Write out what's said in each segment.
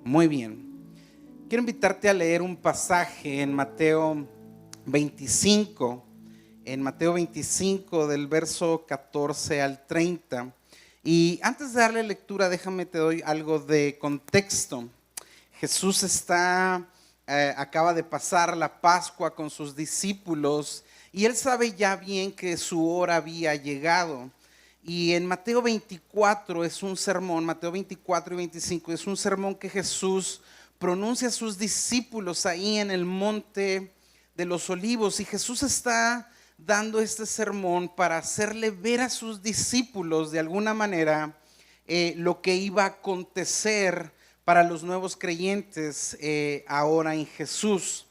Muy bien. Quiero invitarte a leer un pasaje en Mateo 25, del verso 14 al 30. Y antes de darle lectura, te doy algo de contexto. Jesús acaba de pasar la Pascua con sus discípulos y él sabe ya bien que su hora había llegado. Y en Mateo 24 es un sermón, Mateo 24 y 25 es un sermón que Jesús pronuncia a sus discípulos ahí en el monte de los olivos. Y Jesús está dando este sermón para hacerle ver a sus discípulos de alguna manera lo que iba a acontecer para los nuevos creyentes ahora en Jesús.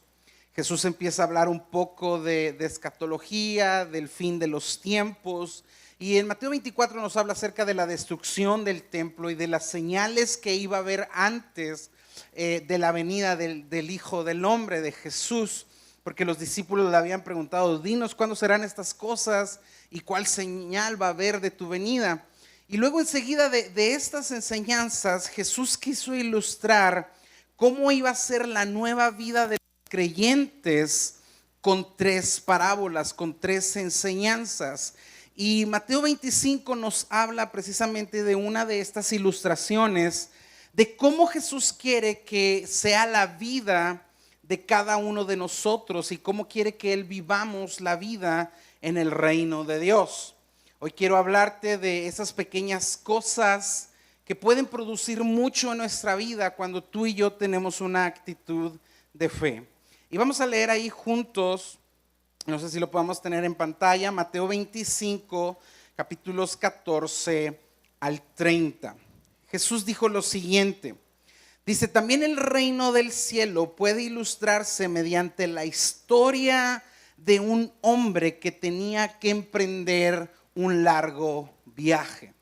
Jesús empieza a hablar un poco de escatología, del fin de los tiempos. Y en Mateo 24 nos habla acerca de la destrucción del templo y de las señales que iba a haber antes de la venida del Hijo del Hombre, de Jesús. Porque los discípulos le habían preguntado: dinos cuándo serán estas cosas y cuál señal va a haber de tu venida. Y luego enseguida de estas enseñanzas, Jesús quiso ilustrar cómo iba a ser la nueva vida de los creyentes con tres parábolas, con tres enseñanzas. Y Mateo 25 nos habla precisamente de una de estas ilustraciones de cómo Jesús quiere que sea la vida de cada uno de nosotros y cómo quiere que Él vivamos la vida en el reino de Dios. Hoy quiero hablarte de esas pequeñas cosas que pueden producir mucho en nuestra vida cuando tú y yo tenemos una actitud de fe. Y vamos a leer ahí juntos. No sé si lo podemos tener en pantalla, Mateo 25, capítulos 14 al 30. Jesús dijo lo siguiente, dice: también el reino del cielo puede ilustrarse mediante la historia de un hombre que tenía que emprender un largo viaje.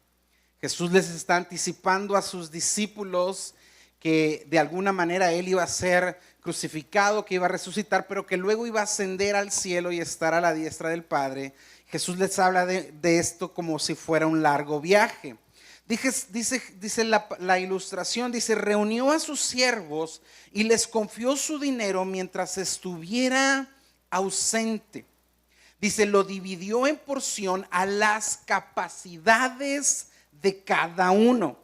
Jesús les está anticipando a sus discípulos que de alguna manera Él iba a ser crucificado, que iba a resucitar, pero que luego iba a ascender al cielo y estar a la diestra del Padre. Jesús les habla de esto como si fuera un largo viaje. Dice la ilustración, dice: reunió a sus siervos y les confió su dinero mientras estuviera ausente. Dice: lo dividió en porción a las capacidades de cada uno.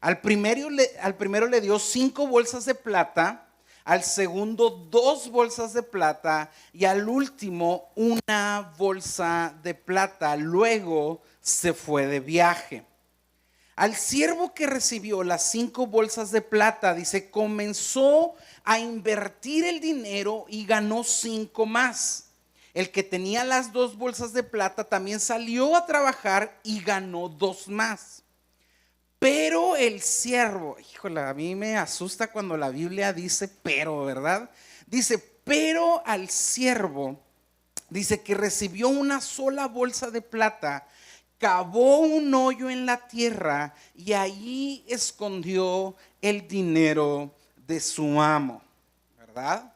Al primero le dio 5 bolsas de plata, al segundo 2 bolsas de plata y al último 1 bolsa de plata. Luego se fue de viaje. Al siervo que recibió las 5 bolsas de plata, dice, comenzó a invertir el dinero y ganó 5 más. El que tenía las 2 bolsas de plata también salió a trabajar y ganó 2 más. Pero el siervo, híjole, a mí me asusta cuando la Biblia dice pero, ¿verdad? Dice: pero al siervo, dice que recibió una sola bolsa de plata, cavó un hoyo en la tierra y allí escondió el dinero de su amo, ¿verdad?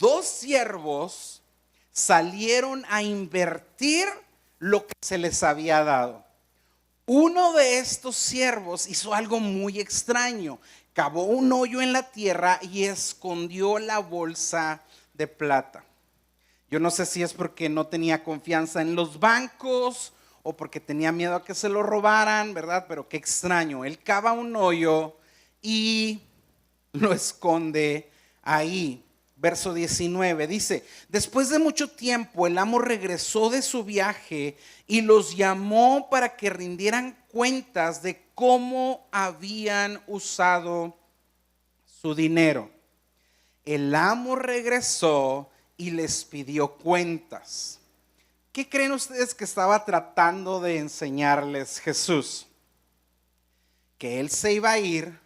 2 siervos salieron a invertir lo que se les había dado. Uno de estos siervos hizo algo muy extraño. Cavó un hoyo en la tierra y escondió la bolsa de plata. Yo no sé si es porque no tenía confianza en los bancos o porque tenía miedo a que se lo robaran, ¿verdad? Pero qué extraño. Él cava un hoyo y lo esconde ahí. Verso 19 dice: después de mucho tiempo el amo regresó de su viaje y los llamó para que rindieran cuentas de cómo habían usado su dinero. El amo regresó y les pidió cuentas. ¿Qué creen ustedes que estaba tratando de enseñarles Jesús? Que Él se iba a ir,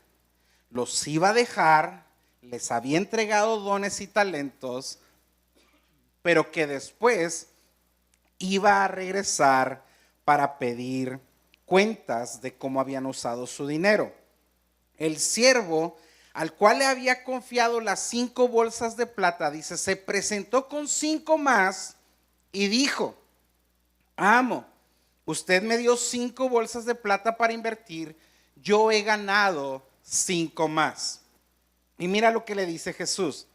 los iba a dejar, les había entregado dones y talentos, pero que después iba a regresar para pedir cuentas de cómo habían usado su dinero. El siervo al cual le había confiado las 5 bolsas de plata, dice, se presentó con 5 más y dijo: amo, usted me dio 5 bolsas de plata para invertir, yo he ganado 5 más. Y mira lo que le dice Jesús.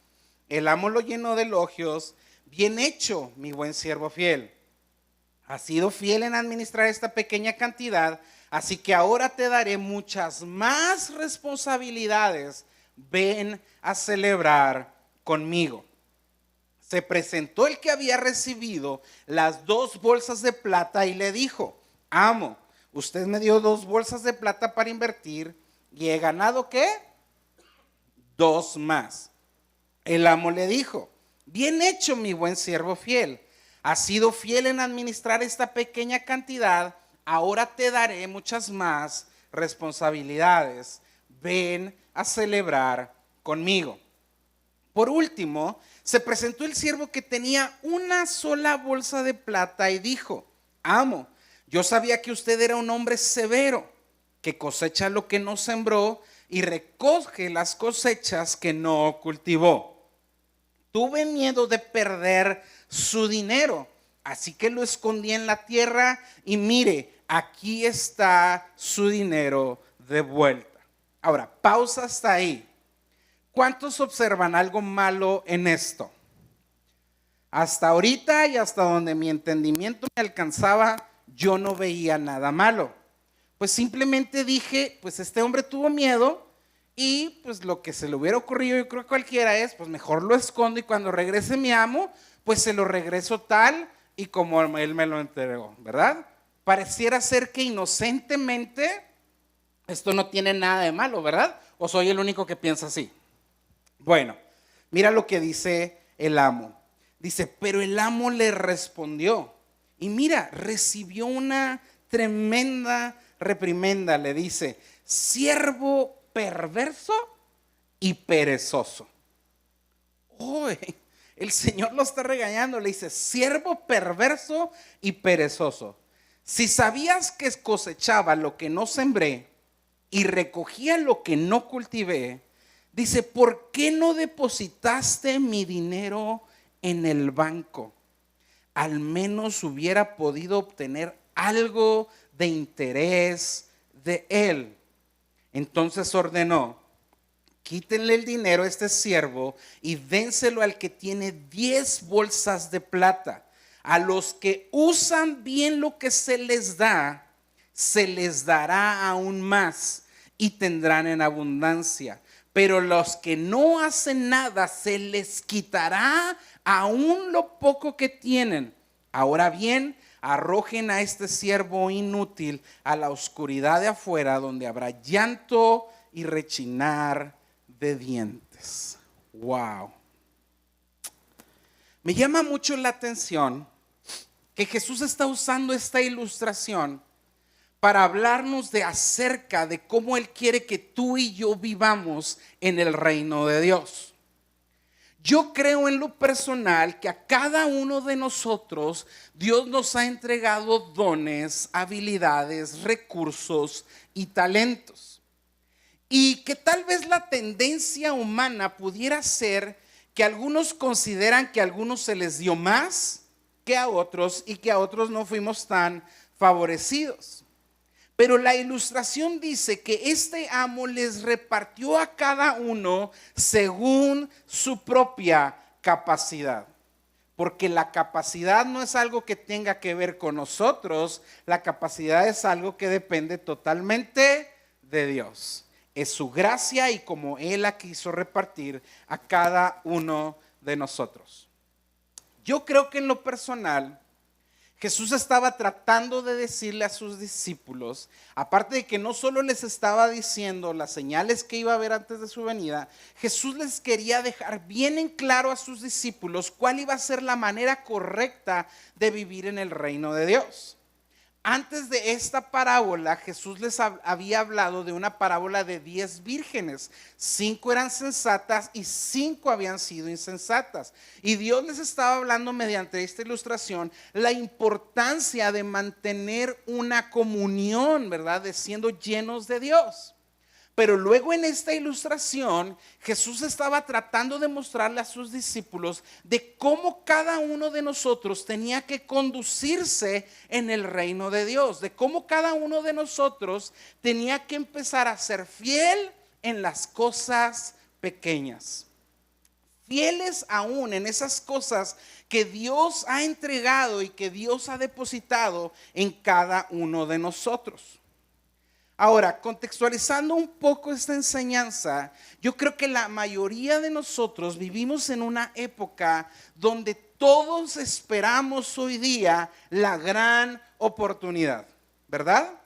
El amo lo llenó de elogios. Bien hecho, mi buen siervo fiel. Has sido fiel en administrar esta pequeña cantidad, así que ahora te daré muchas más responsabilidades. Ven a celebrar conmigo. Se presentó el que había recibido las 2 bolsas de plata y le dijo: amo, usted me dio 2 bolsas de plata para invertir y he ganado ¿qué? 2 más. El amo le dijo: bien hecho, mi buen siervo fiel. Has sido fiel en administrar esta pequeña cantidad, ahora te daré muchas más responsabilidades. Ven a celebrar conmigo. Por último, se presentó el siervo que tenía una sola bolsa de plata y dijo: amo, yo sabía que usted era un hombre severo, que cosecha lo que no sembró y recoge las cosechas que no cultivó. Tuve miedo de perder su dinero, así que lo escondí en la tierra y mire, aquí está su dinero de vuelta. Ahora, pausa hasta ahí. ¿Cuántos observan algo malo en esto? Hasta ahorita y hasta donde mi entendimiento me alcanzaba, yo no veía nada malo. Pues simplemente dije, pues este hombre tuvo miedo y pues lo que se le hubiera ocurrido, yo creo que cualquiera es, pues mejor lo escondo y cuando regrese mi amo, pues se lo regreso tal y como él me lo entregó, ¿verdad? Pareciera ser que inocentemente esto no tiene nada de malo, ¿verdad? ¿O soy el único que piensa así? Bueno, mira lo que dice el amo. Dice, pero el amo le respondió. Y mira, recibió una tremenda reprimenda. Le dice, siervo perverso y perezoso. Uy, el Señor lo está regañando. Le dice, siervo perverso y perezoso. Si sabías que cosechaba lo que no sembré y recogía lo que no cultivé, dice, ¿por qué no depositaste mi dinero en el banco? Al menos hubiera podido obtener algo de interés de él. Entonces ordenó, quítenle el dinero a este siervo y dénselo al que tiene 10 bolsas de plata. A los que usan bien lo que se les da, se les dará aún más y tendrán en abundancia. Pero los que no hacen nada, se les quitará aún lo poco que tienen. Ahora bien, arrojen a este siervo inútil a la oscuridad de afuera, donde habrá llanto y rechinar de dientes. Wow. Me llama mucho la atención que Jesús está usando esta ilustración para hablarnos de acerca de cómo Él quiere que tú y yo vivamos en el reino de Dios. Yo creo en lo personal que a cada uno de nosotros Dios nos ha entregado dones, habilidades, recursos y talentos. Y que tal vez la tendencia humana pudiera ser que algunos consideran que a algunos se les dio más que a otros y que a otros no fuimos tan favorecidos. Pero la ilustración dice que este amo les repartió a cada uno según su propia capacidad. Porque la capacidad no es algo que tenga que ver con nosotros, la capacidad es algo que depende totalmente de Dios. Es su gracia y como Él la quiso repartir a cada uno de nosotros. Yo creo que en lo personal, Jesús estaba tratando de decirle a sus discípulos, aparte de que no solo les estaba diciendo las señales que iba a haber antes de su venida, Jesús les quería dejar bien en claro a sus discípulos cuál iba a ser la manera correcta de vivir en el reino de Dios. Antes de esta parábola, Jesús les había hablado de una parábola de 10 vírgenes. 5 eran sensatas y 5 habían sido insensatas. Y Dios les estaba hablando mediante esta ilustración la importancia de mantener una comunión, ¿verdad? De siendo llenos de Dios. Pero luego en esta ilustración, Jesús estaba tratando de mostrarle a sus discípulos de cómo cada uno de nosotros tenía que conducirse en el reino de Dios, de cómo cada uno de nosotros tenía que empezar a ser fiel en las cosas pequeñas. Fieles aún en esas cosas que Dios ha entregado y que Dios ha depositado en cada uno de nosotros. Ahora, contextualizando un poco esta enseñanza, yo creo que la mayoría de nosotros vivimos en una época donde todos esperamos hoy día la gran oportunidad, ¿verdad?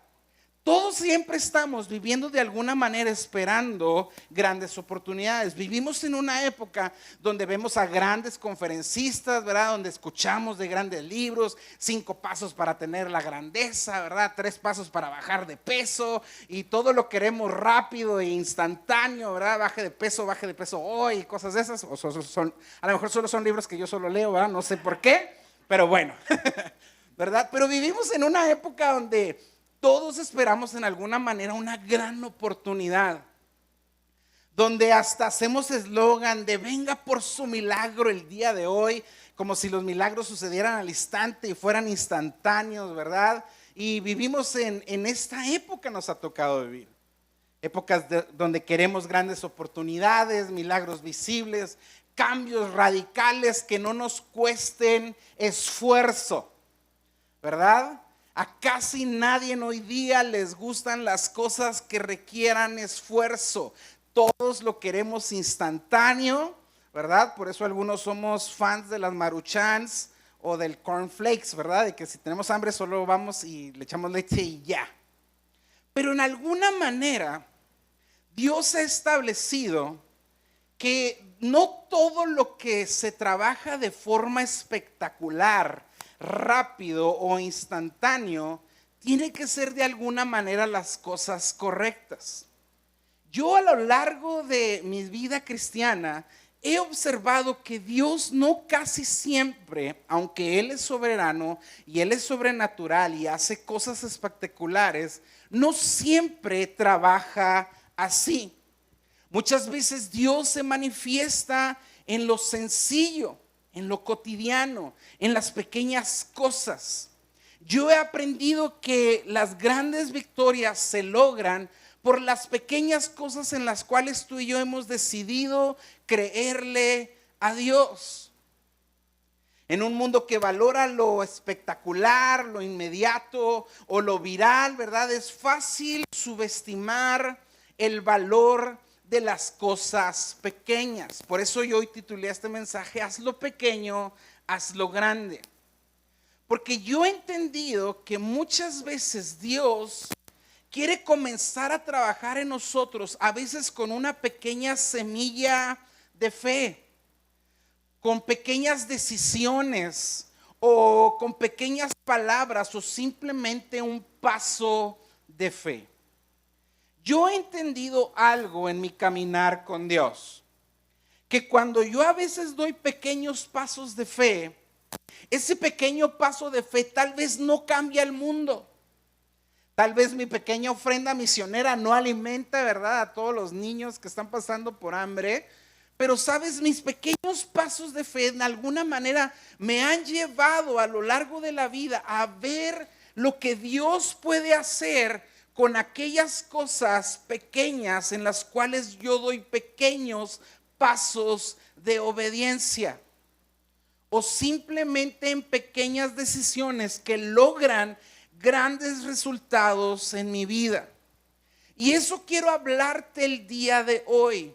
Todos siempre estamos viviendo de alguna manera esperando grandes oportunidades. Vivimos en una época donde vemos a grandes conferencistas, ¿verdad? Donde escuchamos de grandes libros, 5 pasos para tener la grandeza, ¿verdad? 3 pasos para bajar de peso y todo lo queremos rápido e instantáneo, ¿verdad? Baje de peso hoy, cosas de esas. A lo mejor solo son libros que yo solo leo, ¿verdad? No sé por qué, pero bueno, ¿verdad? Pero vivimos en una época donde todos esperamos en alguna manera una gran oportunidad, donde hasta hacemos eslogan de venga por su milagro el día de hoy, como si los milagros sucedieran al instante y fueran instantáneos, ¿verdad? Y vivimos en esta época, nos ha tocado vivir. Épocas donde queremos grandes oportunidades, milagros visibles, cambios radicales que no nos cuesten esfuerzo, ¿verdad? A casi nadie hoy día les gustan las cosas que requieran esfuerzo. Todos lo queremos instantáneo, ¿verdad? Por eso algunos somos fans de las Maruchans o del cornflakes, ¿verdad? De que si tenemos hambre solo vamos y le echamos leche y ya. Pero en alguna manera Dios ha establecido que no todo lo que se trabaja de forma espectacular, rápido o instantáneo, tiene que ser de alguna manera las cosas correctas. Yo a lo largo de mi vida cristiana he observado que Dios no casi siempre, aunque Él es soberano y Él es sobrenatural y hace cosas espectaculares, no siempre trabaja así. Muchas veces Dios se manifiesta en lo sencillo, en lo cotidiano, en las pequeñas cosas. Yo he aprendido que las grandes victorias se logran por las pequeñas cosas en las cuales tú y yo hemos decidido creerle a Dios. En un mundo que valora lo espectacular, lo inmediato o lo viral, ¿verdad? Es fácil subestimar el valor de las cosas pequeñas. Por eso yo hoy titulé este mensaje, hazlo pequeño, hazlo grande. Porque yo he entendido que muchas veces Dios quiere comenzar a trabajar en nosotros, a veces con una pequeña semilla de fe, con pequeñas decisiones o con pequeñas palabras o simplemente un paso de fe. Yo he entendido algo en mi caminar con Dios, que cuando yo a veces doy pequeños pasos de fe, ese pequeño paso de fe tal vez no cambia el mundo. Tal vez mi pequeña ofrenda misionera no alimenta, ¿verdad?, a todos los niños que están pasando por hambre. Pero sabes, mis pequeños pasos de fe de alguna manera me han llevado a lo largo de la vida a ver lo que Dios puede hacer con aquellas cosas pequeñas en las cuales yo doy pequeños pasos de obediencia. O simplemente en pequeñas decisiones que logran grandes resultados en mi vida. Y eso quiero hablarte el día de hoy.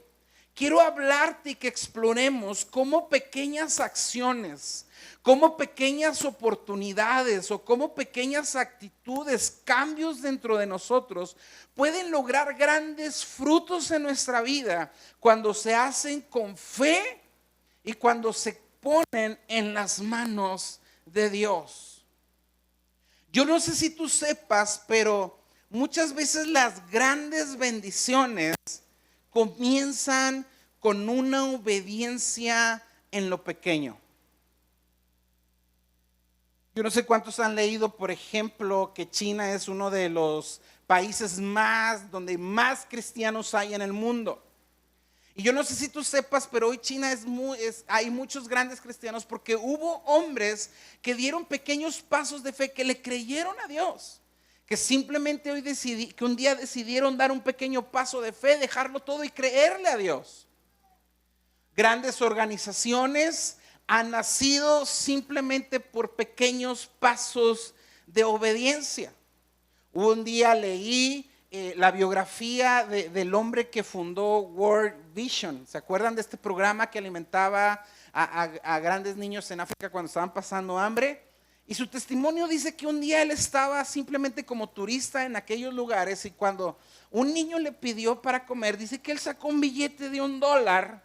Quiero hablarte y que exploremos cómo pequeñas acciones, cómo pequeñas oportunidades o cómo pequeñas actitudes, cambios dentro de nosotros pueden lograr grandes frutos en nuestra vida cuando se hacen con fe y cuando se ponen en las manos de Dios. Yo no sé si tú sepas, pero muchas veces las grandes bendiciones comienzan con una obediencia en lo pequeño. Yo no sé cuántos han leído, por ejemplo, que China es uno de los países donde más cristianos hay en el mundo. Y yo no sé si tú sepas, pero hoy China hay muchos grandes cristianos porque hubo hombres que dieron pequeños pasos de fe, que le creyeron a Dios, que simplemente que un día decidieron dar un pequeño paso de fe, dejarlo todo y creerle a Dios. Grandes organizaciones han nacido simplemente por pequeños pasos de obediencia. Un día leí la biografía del hombre que fundó World Vision. ¿Se acuerdan de este programa que alimentaba a grandes niños en África cuando estaban pasando hambre? Y su testimonio dice que un día él estaba simplemente como turista en aquellos lugares y cuando un niño le pidió para comer, dice que él sacó un billete de $1.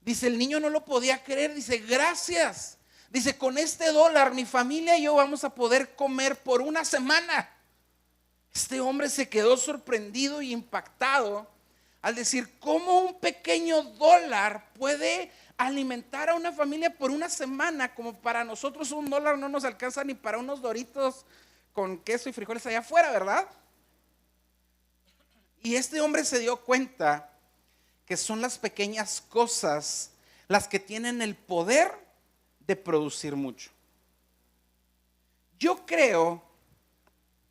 Dice, el niño no lo podía creer, dice, gracias. Dice, con este $1 mi familia y yo vamos a poder comer por una semana. Este hombre se quedó sorprendido y impactado al decir, ¿cómo un pequeño $1 puede alimentar a una familia por una semana? Como para nosotros $1 no nos alcanza ni para unos Doritos con queso y frijoles allá afuera, ¿verdad? Y este hombre se dio cuenta que son las pequeñas cosas las que tienen el poder de producir mucho. Yo creo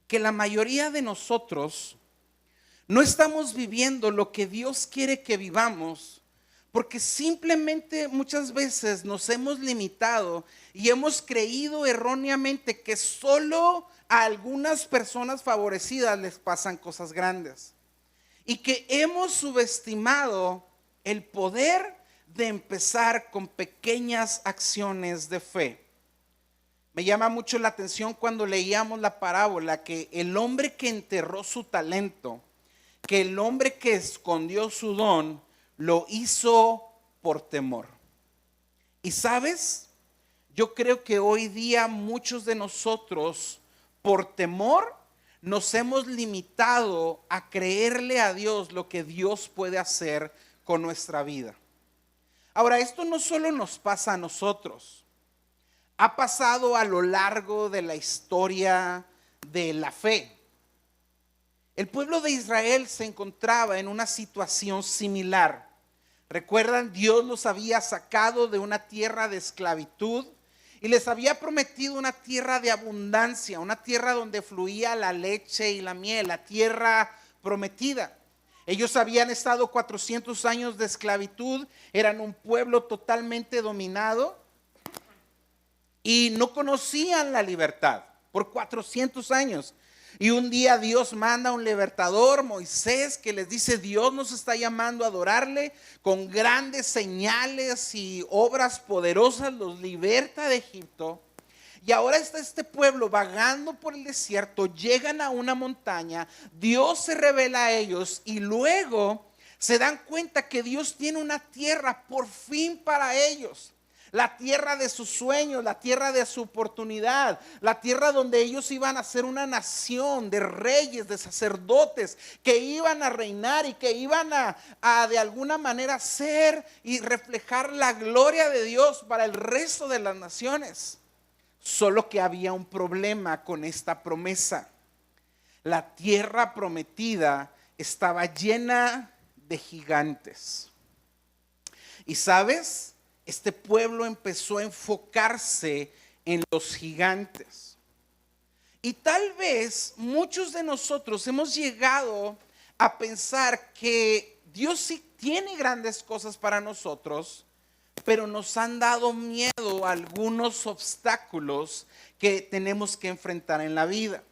que la mayoría de nosotros no estamos viviendo lo que Dios quiere que vivamos, porque simplemente muchas veces nos hemos limitado y hemos creído erróneamente que solo a algunas personas favorecidas les pasan cosas grandes. Y que hemos subestimado el poder de empezar con pequeñas acciones de fe. Me llama mucho la atención cuando leíamos la parábola que el hombre que enterró su talento, que el hombre que escondió su don, lo hizo por temor. Y sabes, yo creo que hoy día muchos de nosotros, por temor, nos hemos limitado a creerle a Dios lo que Dios puede hacer con nuestra vida. Ahora, esto no solo nos pasa a nosotros, ha pasado a lo largo de la historia de la fe. El pueblo de Israel se encontraba en una situación similar. ¿Recuerdan? Dios los había sacado de una tierra de esclavitud y les había prometido una tierra de abundancia, una tierra donde fluía la leche y la miel, la tierra prometida. Ellos habían estado 400 años de esclavitud, eran un pueblo totalmente dominado y no conocían la libertad por 400 años. Y un día Dios manda a un libertador, Moisés, que les dice, Dios nos está llamando a adorarle con grandes señales y obras poderosas, los liberta de Egipto. Y ahora está este pueblo vagando por el desierto, llegan a una montaña, Dios se revela a ellos y luego se dan cuenta que Dios tiene una tierra por fin para ellos. La tierra de sus sueños, la tierra de su oportunidad, la tierra donde ellos iban a ser una nación de reyes, de sacerdotes, que iban a reinar y que iban a de alguna manera ser y reflejar la gloria de Dios para el resto de las naciones. Solo que había un problema con esta promesa. La tierra prometida estaba llena de gigantes. ¿Y sabes? Este pueblo empezó a enfocarse en los gigantes. Y tal vez muchos de nosotros hemos llegado a pensar que Dios sí tiene grandes cosas para nosotros, pero nos han dado miedo a algunos obstáculos que tenemos que enfrentar en la vida.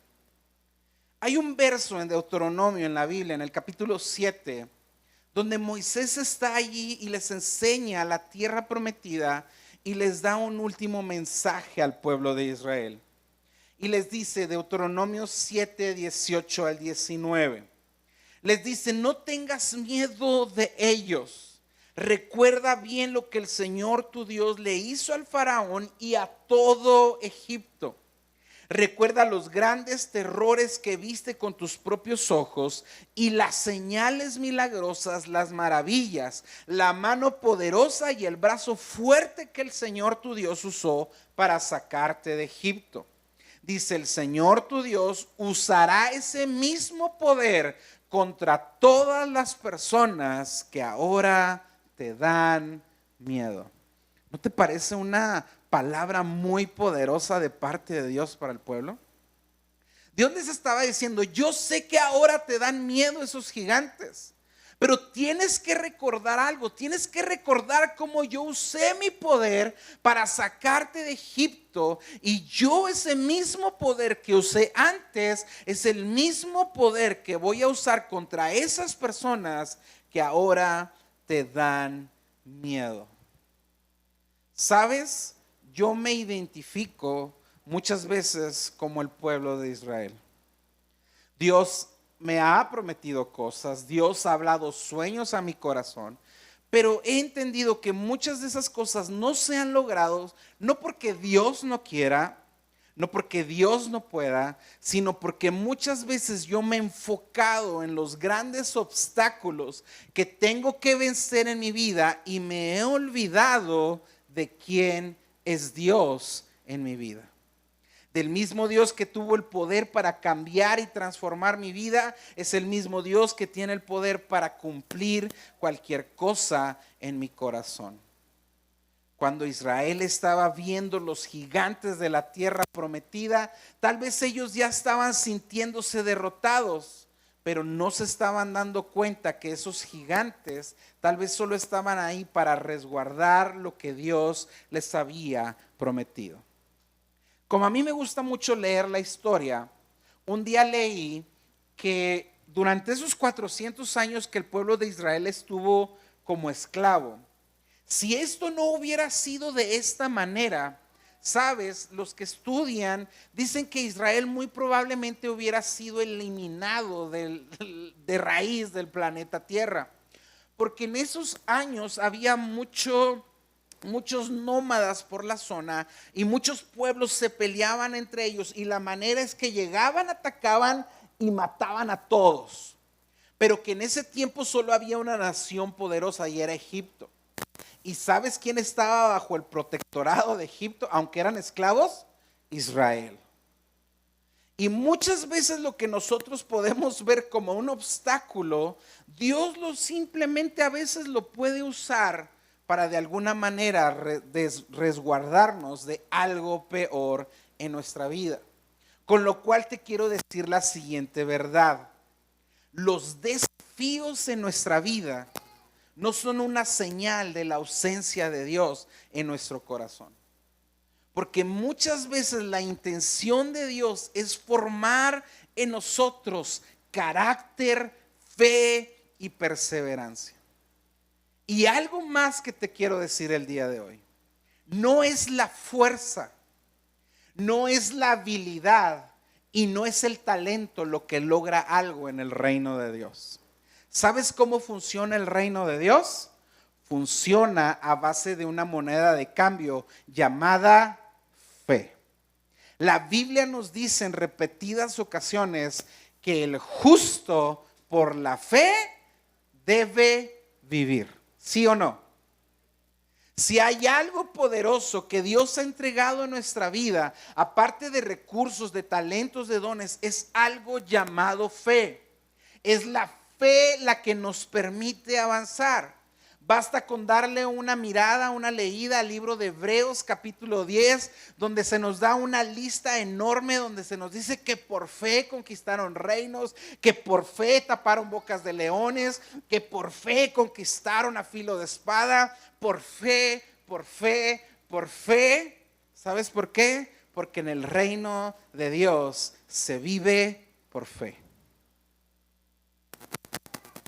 Hay un verso en Deuteronomio en la Biblia, en el capítulo 7, donde Moisés está allí y les enseña la tierra prometida y les da un último mensaje al pueblo de Israel. Y les dice, Deuteronomio 7, 18 al 19, les dice, no tengas miedo de ellos. Recuerda bien lo que el Señor tu Dios le hizo al faraón y a todo Egipto. Recuerda los grandes terrores que viste con tus propios ojos y las señales milagrosas, las maravillas, la mano poderosa y el brazo fuerte que el Señor tu Dios usó para sacarte de Egipto. Dice, el Señor tu Dios usará ese mismo poder contra todas las personas que ahora te dan miedo. ¿No te parece una palabra muy poderosa de parte de Dios para el pueblo? Dios les estaba diciendo, yo sé que ahora te dan miedo esos gigantes, Pero tienes que recordar algo, tienes que recordar cómo yo usé mi poder para sacarte de Egipto, y yo ese mismo poder que usé antes es el mismo poder que voy a usar contra esas personas que ahora te dan miedo. ¿Sabes? Yo me identifico muchas veces como el pueblo de Israel. Dios me ha prometido cosas, Dios ha hablado sueños a mi corazón, pero he entendido que muchas de esas cosas no se han logrado, no porque Dios no quiera, no porque Dios no pueda, sino porque muchas veces yo me he enfocado en los grandes obstáculos que tengo que vencer en mi vida y me he olvidado de quién es Dios en mi vida. Del mismo Dios que tuvo el poder para cambiar y transformar mi vida, es el mismo Dios que tiene el poder para cumplir cualquier cosa en mi corazón. Cuando Israel estaba viendo los gigantes de la tierra prometida, tal vez ellos ya estaban sintiéndose derrotados, pero no se estaban dando cuenta que esos gigantes tal vez solo estaban ahí para resguardar lo que Dios les había prometido. Como a mí me gusta mucho leer la historia, un día leí que durante esos 400 años que el pueblo de Israel estuvo como esclavo, si esto no hubiera sido de esta manera, sabes, los que estudian dicen que Israel muy probablemente hubiera sido eliminado de raíz del planeta Tierra, porque en esos años había muchos nómadas por la zona y muchos pueblos se peleaban entre ellos, y la manera es que llegaban, atacaban y mataban a todos. Pero que en ese tiempo solo había una nación poderosa y era Egipto. ¿Y sabes quién estaba bajo el protectorado de Egipto, aunque eran esclavos? Israel. Y muchas veces lo que nosotros podemos ver como un obstáculo, Dios lo simplemente a veces lo puede usar para de alguna manera resguardarnos de algo peor en nuestra vida. Con lo cual te quiero decir la siguiente verdad: los desafíos en nuestra vida no son una señal de la ausencia de Dios en nuestro corazón. Porque muchas veces la intención de Dios es formar en nosotros carácter, fe y perseverancia. Y algo más que te quiero decir el día de hoy: no es la fuerza, no es la habilidad y no es el talento lo que logra algo en el reino de Dios. ¿Sabes cómo funciona el reino de Dios? Funciona a base de una moneda de cambio llamada fe. La Biblia nos dice en repetidas ocasiones que el justo por la fe debe vivir. ¿Sí o no? Si hay algo poderoso que Dios ha entregado en nuestra vida, aparte de recursos, de talentos, de dones, es algo llamado fe. Es la fe la que nos permite avanzar. Basta con darle una mirada, una leída al libro de Hebreos capítulo 10, donde se nos da una lista enorme, donde se nos dice que por fe conquistaron reinos, que por fe taparon bocas de leones, que por fe conquistaron a filo de espada, por fe, por fe, por fe. ¿Sabes por qué? Porque en el reino de Dios se vive por fe.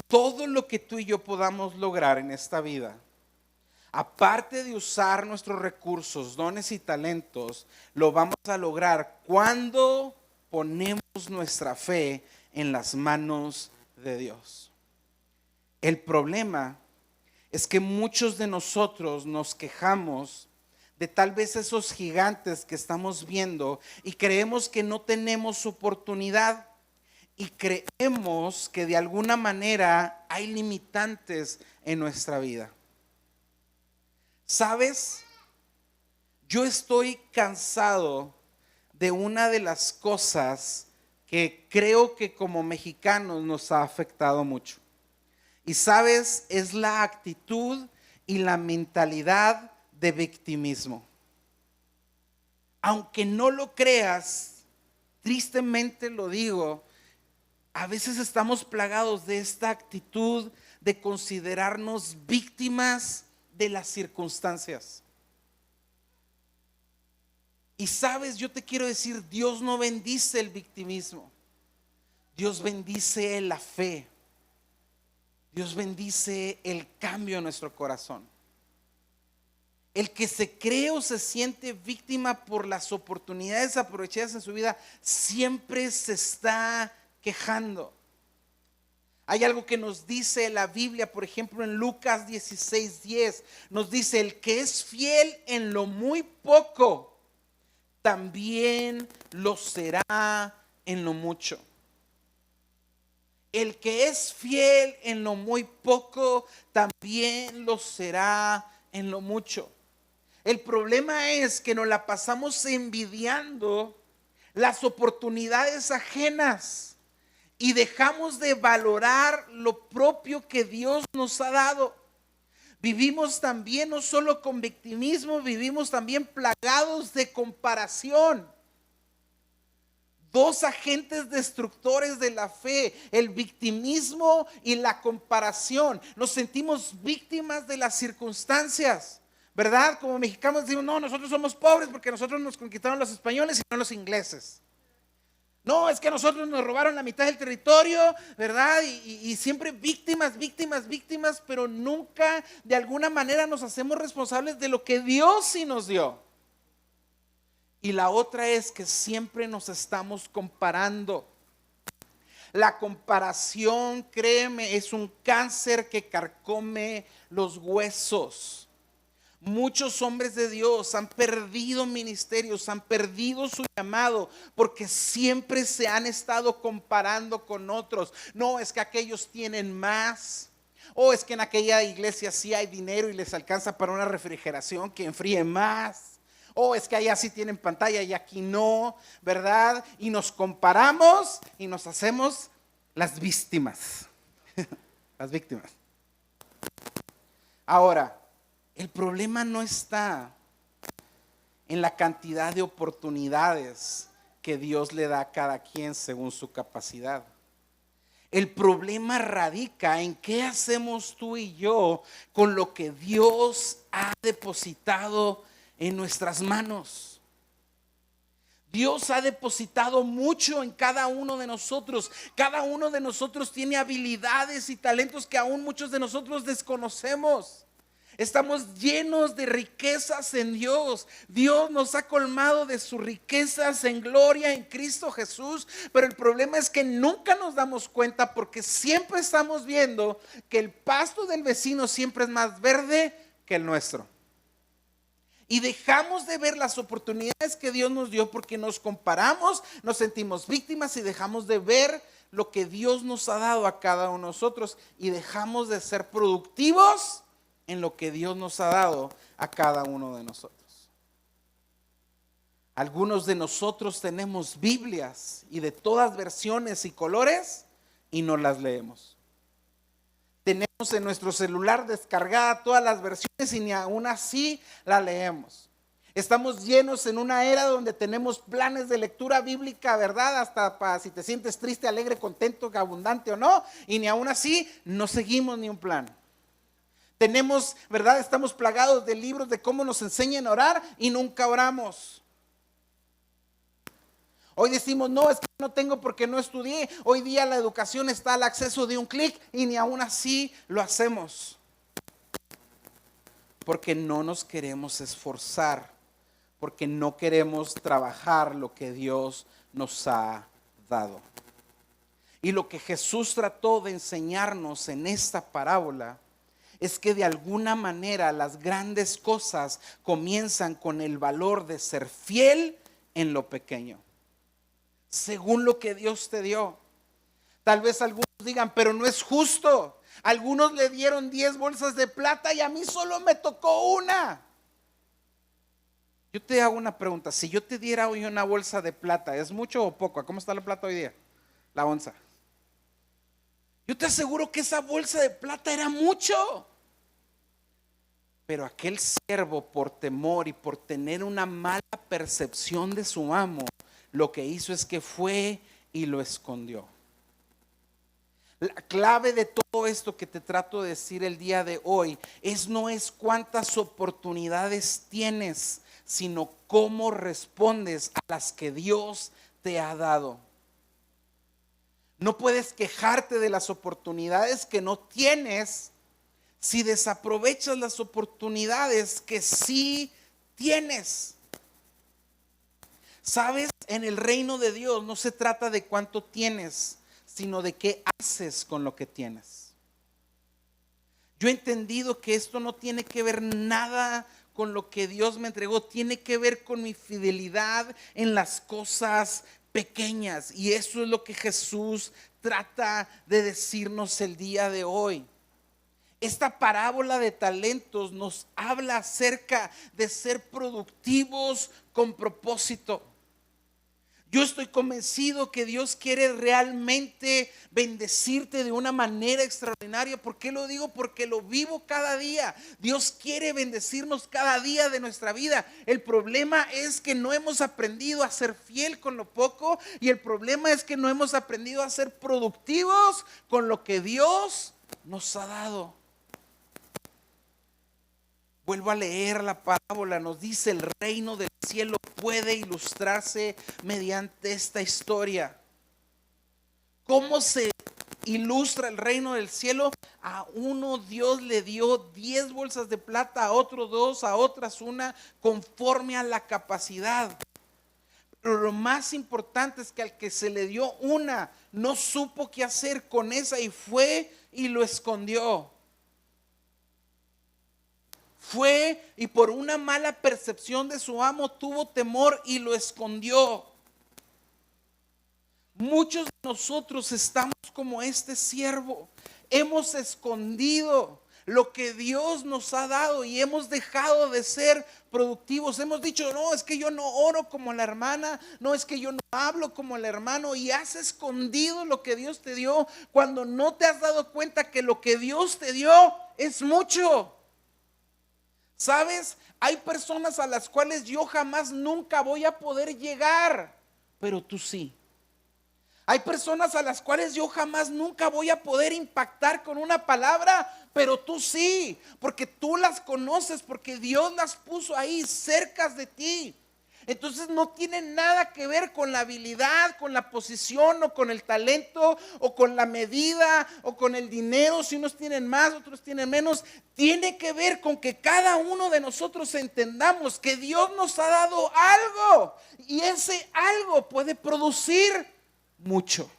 Todo lo que tú y yo podamos lograr en esta vida, aparte de usar nuestros recursos, dones y talentos, lo vamos a lograr cuando ponemos nuestra fe en las manos de Dios. El problema es que muchos de nosotros nos quejamos de tal vez esos gigantes que estamos viendo y creemos que no tenemos oportunidad. Y creemos que de alguna manera hay limitantes en nuestra vida. ¿Sabes? Yo estoy cansado de una de las cosas que creo que como mexicanos nos ha afectado mucho. Y sabes, es la actitud y la mentalidad de victimismo. Aunque no lo creas, tristemente lo digo, a veces estamos plagados de esta actitud de considerarnos víctimas de las circunstancias. Y sabes, yo te quiero decir, Dios no bendice el victimismo. Dios bendice la fe. Dios bendice el cambio en nuestro corazón. El que se cree o se siente víctima por las oportunidades aprovechadas en su vida siempre se está quejando. Hay algo que nos dice la Biblia, por ejemplo en Lucas 16:10, nos dice: el que es fiel en lo muy poco, también lo será en lo mucho. El que es fiel en lo muy poco, también lo será en lo mucho. El problema es que nos la pasamos envidiando las oportunidades ajenas y dejamos de valorar lo propio que Dios nos ha dado. Vivimos también no solo con victimismo, vivimos también plagados de comparación. Dos agentes destructores de la fe: el victimismo y la comparación. Nos sentimos víctimas de las circunstancias, ¿verdad? Como mexicanos decimos: no, nosotros somos pobres porque nosotros nos conquistaron los españoles y no los ingleses. No, es que nosotros nos robaron la mitad del territorio, ¿verdad? Y siempre víctimas, pero nunca de alguna manera nos hacemos responsables de lo que Dios sí nos dio. Y la otra es que siempre nos estamos comparando. La comparación, créeme, es un cáncer que carcome los huesos. Muchos hombres de Dios han perdido ministerios, han perdido su llamado porque siempre se han estado comparando con otros. No, es que aquellos tienen más. O es que en aquella iglesia sí hay dinero y les alcanza para una refrigeración que enfríe más. O es que allá sí tienen pantalla y aquí no, ¿verdad? Y nos comparamos y nos hacemos las víctimas. Las víctimas. Ahora, el problema no está en la cantidad de oportunidades que Dios le da a cada quien según su capacidad. El problema radica en qué hacemos tú y yo con lo que Dios ha depositado en nuestras manos. Dios ha depositado mucho en cada uno de nosotros. Cada uno de nosotros tiene habilidades y talentos que aún muchos de nosotros desconocemos. Estamos llenos de riquezas en Dios. Dios nos ha colmado de sus riquezas en gloria en Cristo Jesús. Pero el problema es que nunca nos damos cuenta porque siempre estamos viendo que el pasto del vecino siempre es más verde que el nuestro. Y dejamos de ver las oportunidades que Dios nos dio porque nos comparamos, nos sentimos víctimas y dejamos de ver lo que Dios nos ha dado a cada uno de nosotros y dejamos de ser productivos en lo que Dios nos ha dado a cada uno de nosotros. Algunos de nosotros tenemos Biblias y de todas versiones y colores y no las leemos. Tenemos en nuestro celular descargada todas las versiones y ni aún así la leemos. Estamos llenos en una era donde tenemos planes de lectura bíblica, ¿verdad? Hasta para si te sientes triste, alegre, contento, abundante o no, y ni aún así no seguimos ni un plan. Tenemos, ¿verdad? Estamos plagados de libros de cómo nos enseñan a orar y nunca oramos. Hoy decimos, no, es que no tengo porque no estudié. Hoy día la educación está al acceso de un clic y ni aún así lo hacemos. Porque no nos queremos esforzar, porque no queremos trabajar lo que Dios nos ha dado. Y lo que Jesús trató de enseñarnos en esta parábola es que de alguna manera las grandes cosas comienzan con el valor de ser fiel en lo pequeño, según lo que Dios te dio. Tal vez algunos digan, pero no es justo. Algunos le dieron 10 bolsas de plata y a mí solo me tocó una. Yo te hago una pregunta, si yo te diera hoy una bolsa de plata, ¿es mucho o poco? ¿Cómo está la plata hoy día? La onza. Yo te aseguro que esa bolsa de plata era mucho. Pero aquel siervo, por temor y por tener una mala percepción de su amo, lo que hizo es que fue y lo escondió. La clave de todo esto que te trato de decir el día de hoy no es cuántas oportunidades tienes, sino cómo respondes a las que Dios te ha dado. No puedes quejarte de las oportunidades que no tienes si desaprovechas las oportunidades que sí tienes. ¿Sabes? En el reino de Dios no se trata de cuánto tienes, sino de qué haces con lo que tienes. Yo he entendido que esto no tiene que ver nada con lo que Dios me entregó, tiene que ver con mi fidelidad en las cosas pequeñas. Y eso es lo que Jesús trata de decirnos el día de hoy. Esta parábola de talentos nos habla acerca de ser productivos con propósito. Yo estoy convencido que Dios quiere realmente bendecirte de una manera extraordinaria. ¿Por qué lo digo? Porque lo vivo cada día. Dios quiere bendecirnos cada día de nuestra vida. El problema es que no hemos aprendido a ser fiel con lo poco, y el problema es que no hemos aprendido a ser productivos con lo que Dios nos ha dado. Vuelvo a leer la parábola, nos dice: el reino del cielo puede ilustrarse mediante esta historia. ¿Cómo se ilustra el reino del cielo? A uno Dios le dio 10 bolsas de plata, a otro 2, a otras 1, conforme a la capacidad. Pero lo más importante es que al que se le dio 1 no supo qué hacer con esa y fue y lo escondió. Fue y por una mala percepción de su amo tuvo temor y lo escondió. Muchos de nosotros estamos como este siervo. Hemos escondido lo que Dios nos ha dado y hemos dejado de ser productivos. Hemos dicho: no, es que yo no oro como la hermana, no, es que yo no hablo como el hermano, y has escondido lo que Dios te dio cuando no te has dado cuenta que lo que Dios te dio es mucho. ¿Sabes? Hay personas a las cuales yo jamás nunca voy a poder llegar, pero tú sí. Hay personas a las cuales yo jamás nunca voy a poder impactar con una palabra, pero tú sí, porque tú las conoces, porque Dios las puso ahí cerca de ti. Entonces no tiene nada que ver con la habilidad, con la posición o con el talento o con la medida o con el dinero. Si unos tienen más, otros tienen menos. Tiene que ver con que cada uno de nosotros entendamos que Dios nos ha dado algo y ese algo puede producir mucho.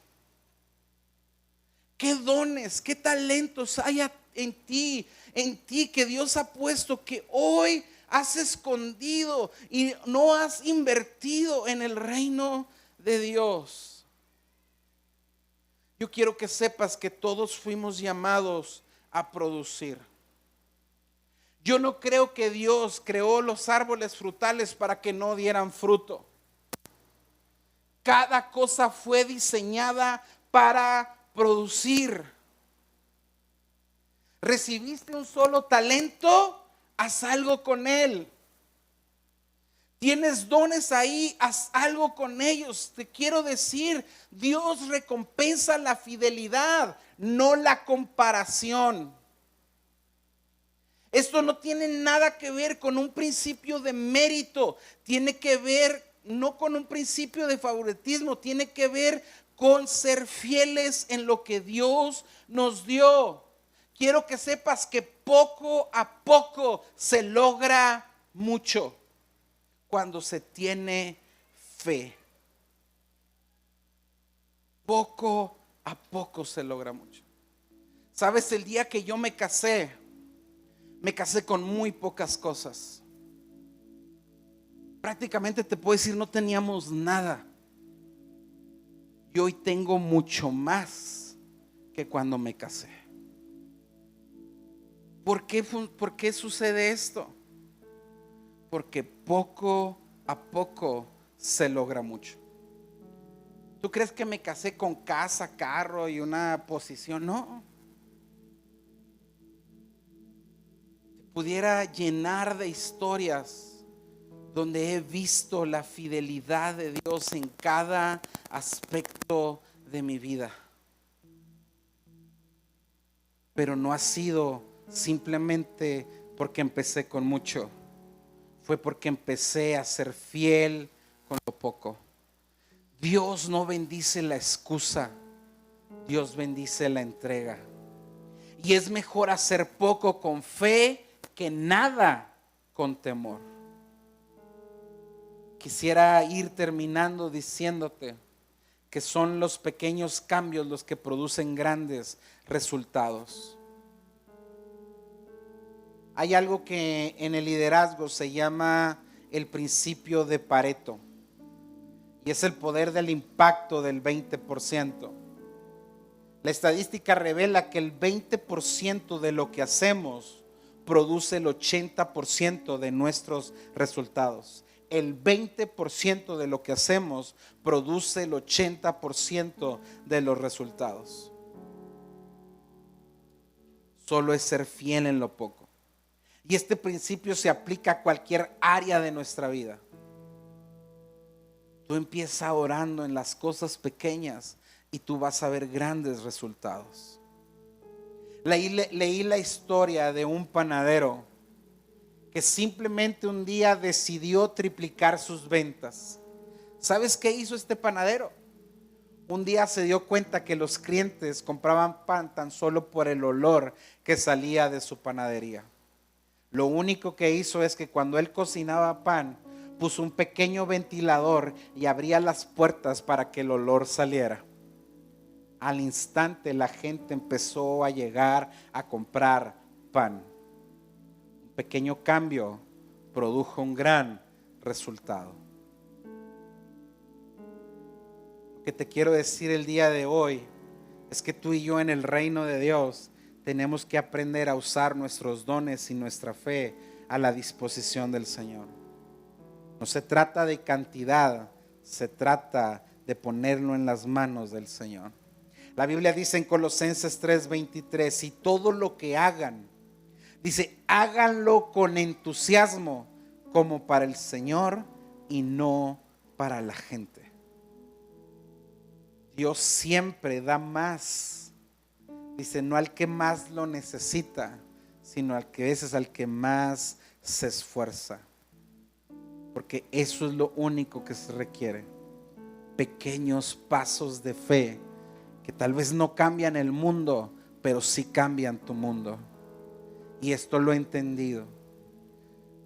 ¿Qué dones, qué talentos hay en ti que Dios ha puesto, que hoy has escondido y no has invertido en el reino de Dios? Yo quiero que sepas que todos fuimos llamados a producir. Yo no creo que Dios creó los árboles frutales para que no dieran fruto. Cada cosa fue diseñada para producir. ¿Recibiste un solo talento? Haz algo con él. Tienes dones ahí, haz algo con ellos. Te quiero decir, Dios recompensa la fidelidad, no la comparación. Esto no tiene nada que ver con un principio de mérito, tiene que ver no con un principio de favoritismo, tiene que ver con ser fieles en lo que Dios nos dio. Quiero que sepas que poco a poco se logra mucho cuando se tiene fe. Poco a poco se logra mucho. Sabes, el día que yo me casé con muy pocas cosas. Prácticamente te puedo decir, no teníamos nada. Y hoy tengo mucho más que cuando me casé. ¿Por qué sucede esto? Porque poco a poco se logra mucho. ¿Tú crees que me casé con casa, carro y una posición? No. Pudiera llenar de historias donde he visto la fidelidad de Dios en cada aspecto de mi vida. pero no ha sido simplemente porque empecé con mucho. Fue porque empecé a ser fiel con lo poco. Dios no bendice la excusa, Dios bendice la entrega. Y es mejor hacer poco con fe que nada con temor. Quisiera ir terminando diciéndote que son los pequeños cambios los que producen grandes resultados. Hay algo que en el liderazgo se llama el principio de Pareto, y es el poder del impacto del 20%. La estadística revela que el 20% de lo que hacemos produce el 80% de nuestros resultados. El 20% de lo que hacemos produce el 80% de los resultados. Solo es ser fiel en lo poco. Y este principio se aplica a cualquier área de nuestra vida. Tú empieza orando en las cosas pequeñas y tú vas a ver grandes resultados. Leí la historia de un panadero que simplemente un día decidió triplicar sus ventas. ¿Sabes qué hizo este panadero? Un día se dio cuenta que los clientes compraban pan tan solo por el olor que salía de su panadería. Lo único que hizo es que cuando él cocinaba pan, puso un pequeño ventilador y abría las puertas para que el olor saliera. Al instante la gente empezó a llegar a comprar pan. Un pequeño cambio produjo un gran resultado. Lo que te quiero decir el día de hoy es que tú y yo en el reino de Dios tenemos que aprender a usar nuestros dones y nuestra fe a la disposición del Señor. No se trata de cantidad, se trata de ponerlo en las manos del Señor. La Biblia dice en Colosenses 3:23, y todo lo que hagan, dice, háganlo con entusiasmo como para el Señor y no para la gente. Dios siempre da más. Dice, no al que más lo necesita, sino al que es al que más se esfuerza. Porque eso es lo único que se requiere. Pequeños pasos de fe que tal vez no cambian el mundo, pero sí cambian tu mundo. Y esto lo he entendido.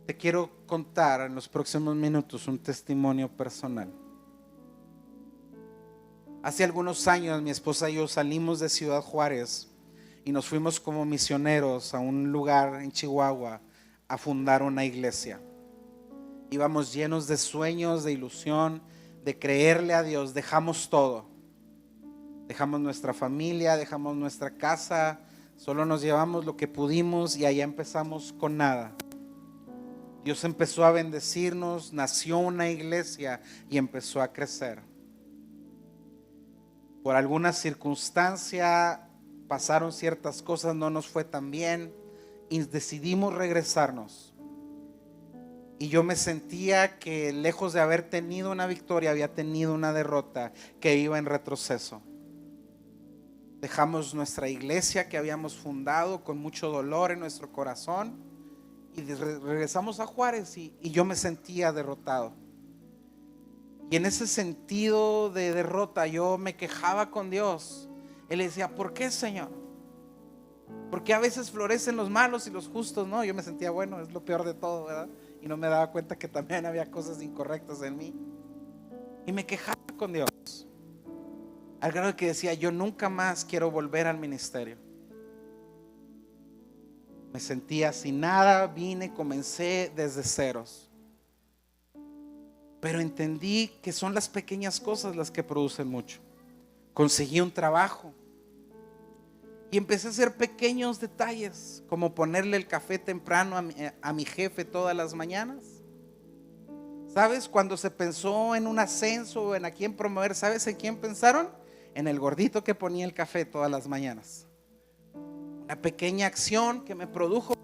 Te quiero contar en los próximos minutos un testimonio personal. Hace algunos años mi esposa y yo salimos de Ciudad Juárez y nos fuimos como misioneros a un lugar en Chihuahua a fundar una iglesia. Íbamos llenos de sueños, de ilusión, de creerle a Dios. Dejamos todo. Dejamos nuestra familia, dejamos nuestra casa, solo nos llevamos lo que pudimos y allá empezamos con nada. Dios empezó a bendecirnos, nació una iglesia y empezó a crecer. Por alguna circunstancia pasaron ciertas cosas, no nos fue tan bien y decidimos regresarnos. Y yo me sentía que lejos de haber tenido una victoria, había tenido una derrota, que iba en retroceso. Dejamos nuestra iglesia que habíamos fundado con mucho dolor en nuestro corazón y regresamos a Juárez y yo me sentía derrotado. Y en ese sentido de derrota yo me quejaba con Dios. Él decía, ¿por qué, Señor? ¿Por qué a veces florecen los malos y los justos? No, yo me sentía, bueno, es lo peor de todo, ¿verdad? Y no me daba cuenta que también había cosas incorrectas en mí. Y me quejaba con Dios. Al grado de que decía, yo nunca más quiero volver al ministerio. Me sentía sin nada, comencé desde ceros. Pero entendí que son las pequeñas cosas las que producen mucho. Conseguí un trabajo y empecé a hacer pequeños detalles, como ponerle el café temprano a mi jefe todas las mañanas. ¿Sabes? Cuando se pensó en un ascenso, en a quién promover, ¿sabes en quién pensaron? En el gordito que ponía el café todas las mañanas. Una pequeña acción que me produjo,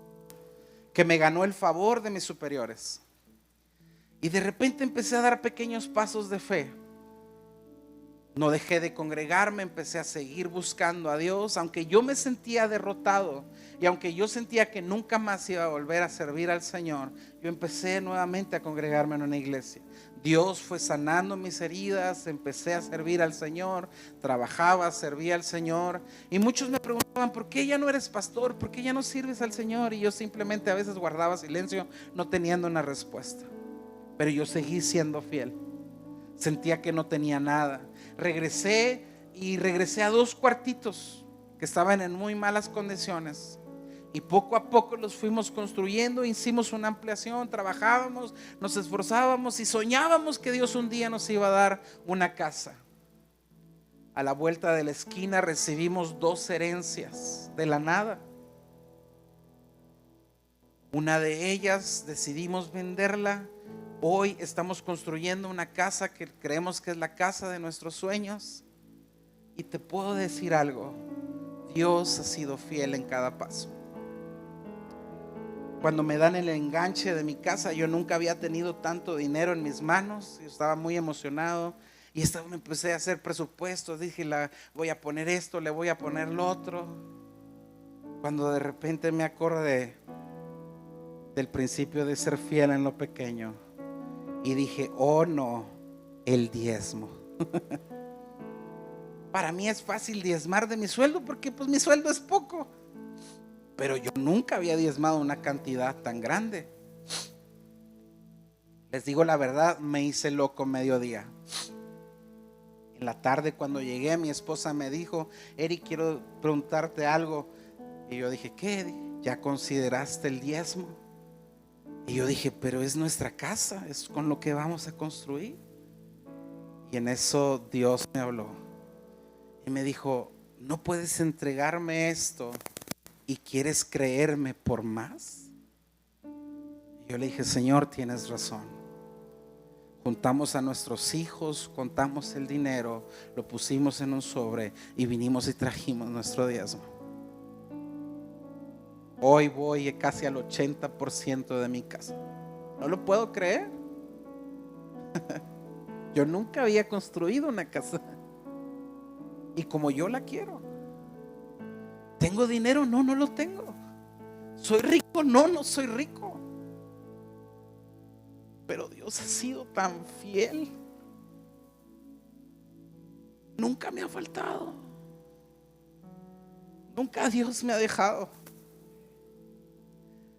que me ganó el favor de mis superiores. Y de repente empecé a dar pequeños pasos de fe. No dejé de congregarme, empecé a seguir buscando a Dios, aunque yo me sentía derrotado y aunque yo sentía que nunca más iba a volver a servir al Señor. Yo empecé nuevamente a congregarme en una iglesia. Dios fue sanando mis heridas, empecé a servir al Señor, trabajaba, servía al Señor. Y muchos me preguntaban: ¿por qué ya no eres pastor? ¿Por qué ya no sirves al Señor? Y yo simplemente a veces guardaba silencio, no teniendo una respuesta. Pero yo seguí siendo fiel. Sentía que no tenía nada. Regresé a 2 cuartitos que estaban en muy malas condiciones. Y poco a poco los fuimos construyendo, hicimos una ampliación, trabajábamos, nos esforzábamos y soñábamos que Dios un día nos iba a dar una casa. A la vuelta de la esquina recibimos 2 herencias de la nada. Una de ellas decidimos venderla. Hoy estamos construyendo una casa que creemos que es la casa de nuestros sueños. Y te puedo decir algo: Dios ha sido fiel en cada paso. Cuando me dan el enganche de mi casa, yo nunca había tenido tanto dinero en mis manos. Yo estaba muy emocionado y me empecé a hacer presupuestos. Dije: voy a poner esto, le voy a poner lo otro. Cuando de repente me acordé del principio de ser fiel en lo pequeño y dije: oh no, el diezmo. Para mí es fácil diezmar de mi sueldo porque pues mi sueldo es poco. Pero yo nunca había diezmado una cantidad tan grande. Les digo la verdad, me hice loco mediodía. En la tarde, cuando llegué, mi esposa me dijo: Eric, quiero preguntarte algo. Y yo dije: ¿qué? ¿Ya consideraste el diezmo? Y yo dije: pero es nuestra casa, es con lo que vamos a construir. Y en eso Dios me habló y me dijo: ¿no puedes entregarme esto y quieres creerme por más? Y yo le dije: Señor, tienes razón. Juntamos a nuestros hijos, contamos el dinero, lo pusimos en un sobre y vinimos y trajimos nuestro diezmo. Hoy voy casi al 80% de mi casa. No lo puedo creer. Yo nunca había construido una casa y como yo la quiero. ¿Tengo dinero? No, no lo tengo. ¿Soy rico? No, no soy rico. Pero Dios ha sido tan fiel. Nunca me ha faltado. Nunca Dios me ha dejado.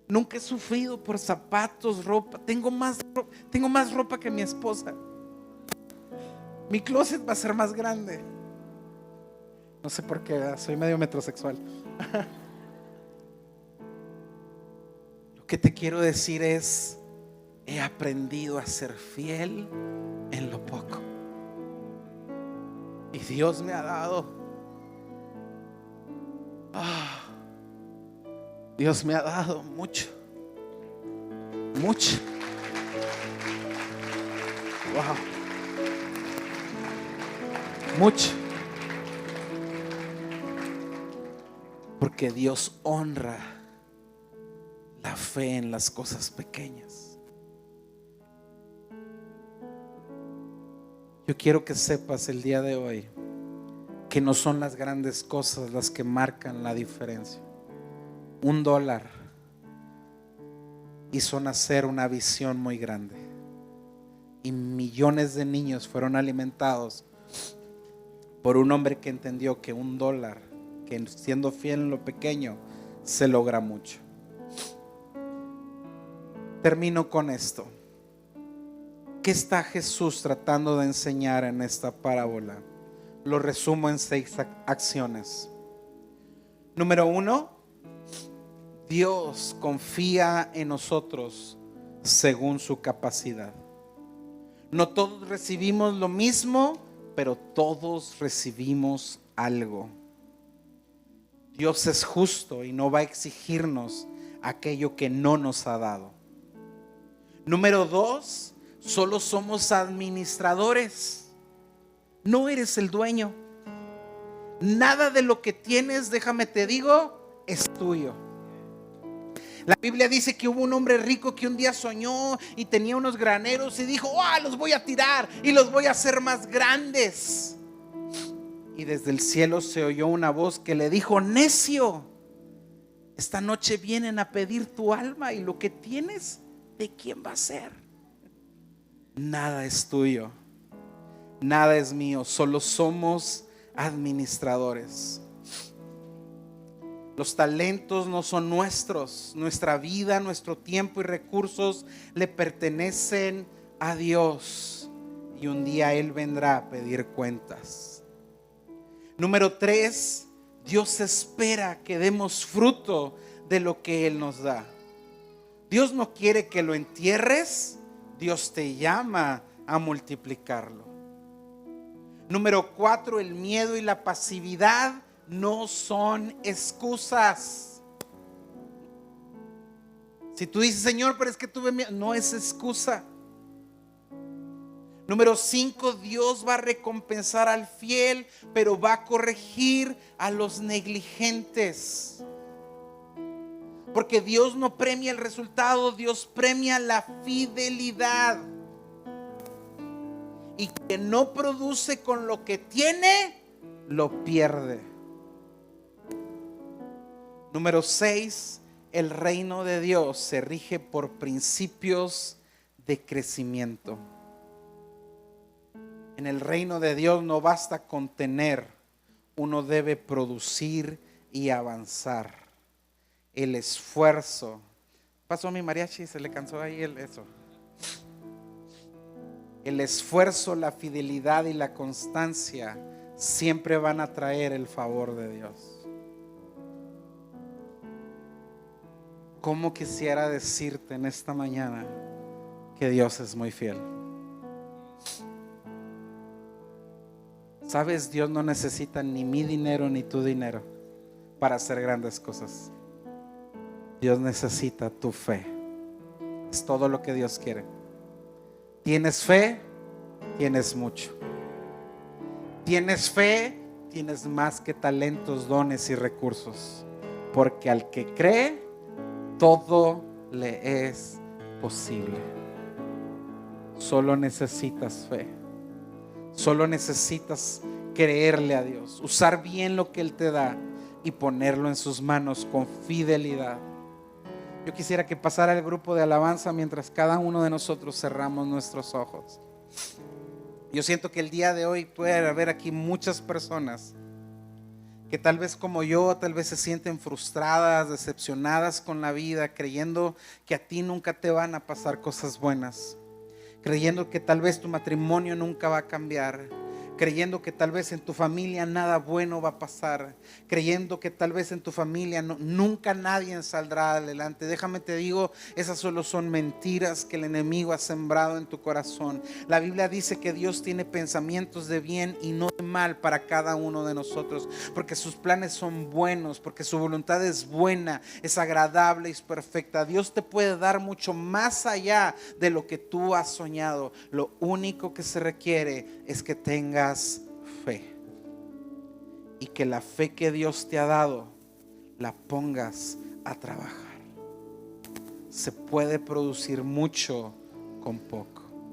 Nunca he sufrido por zapatos, ropa. Tengo más ropa que mi esposa. Mi closet va a ser más grande. No sé por qué, soy medio metrosexual. Lo que te quiero decir es: he aprendido a ser fiel en lo poco. Y Dios me ha dado. Dios me ha dado mucho. Mucho. Wow. Mucho. Porque Dios honra la fe en las cosas pequeñas. Yo quiero que sepas el día de hoy que no son las grandes cosas las que marcan la diferencia. $1 hizo nacer una visión muy grande y millones de niños fueron alimentados por un hombre que entendió que $1, que siendo fiel en lo pequeño, se logra mucho. Termino con esto. ¿Qué está Jesús tratando de enseñar en esta parábola? Lo resumo en 6 acciones. Número 1, Dios confía en nosotros según su capacidad. No todos recibimos lo mismo, pero todos recibimos algo. Dios es justo y no va a exigirnos aquello que no nos ha dado. Número 2, solo somos administradores. No eres el dueño. Nada de lo que tienes, déjame te digo, es tuyo. La Biblia dice que hubo un hombre rico que un día soñó y tenía unos graneros y dijo: los voy a tirar y los voy a hacer más grandes. Y desde el cielo se oyó una voz que le dijo: necio, esta noche vienen a pedir tu alma, y lo que tienes, ¿de quién va a ser? Nada es tuyo, nada es mío, solo somos administradores. Los talentos no son nuestros, nuestra vida, nuestro tiempo y recursos le pertenecen a Dios, y un día Él vendrá a pedir cuentas. Número 3, Dios espera que demos fruto de lo que Él nos da. Dios no quiere que lo entierres, Dios te llama a multiplicarlo. Número 4, el miedo y la pasividad no son excusas. Si tú dices: Señor, pero es que tuve miedo, no es excusa. Número 5, Dios va a recompensar al fiel, pero va a corregir a los negligentes. Porque Dios no premia el resultado, Dios premia la fidelidad. Y quien no produce con lo que tiene, lo pierde. Número 6, el reino de Dios se rige por principios de crecimiento. En el reino de Dios no basta con tener, uno debe producir y avanzar. El esfuerzo. Pasó mi mariachi, se le cansó ahí eso. El esfuerzo, la fidelidad y la constancia siempre van a traer el favor de Dios. ¿Cómo quisiera decirte en esta mañana que Dios es muy fiel? Sabes, Dios no necesita ni mi dinero ni tu dinero para hacer grandes cosas. Dios necesita tu fe. Es todo lo que Dios quiere. ¿Tienes fe? Tienes mucho. ¿Tienes fe? Tienes más que talentos, dones y recursos. Porque al que cree, todo le es posible. Solo necesitas fe. Solo necesitas creerle a Dios, usar bien lo que Él te da y ponerlo en sus manos con fidelidad. Yo quisiera que pasara el grupo de alabanza mientras cada uno de nosotros cerramos nuestros ojos. Yo siento que el día de hoy puede haber aquí muchas personas que tal vez como yo, tal vez se sienten frustradas, decepcionadas con la vida, creyendo que a ti nunca te van a pasar cosas buenas, creyendo que tal vez tu matrimonio nunca va a cambiar, creyendo que tal vez en tu familia nada bueno va a pasar, creyendo que tal vez en tu familia nunca nadie saldrá adelante. Déjame te digo, esas solo son mentiras que el enemigo ha sembrado en tu corazón. La Biblia dice que Dios tiene pensamientos de bien y no de mal para cada uno de nosotros, porque sus planes son buenos, porque su voluntad es buena, es agradable y es perfecta. Dios te puede dar mucho más allá de lo que tú has soñado. Lo único que se requiere es que tengas fe, y que la fe que Dios te ha dado la pongas a trabajar. Se puede producir mucho con poco.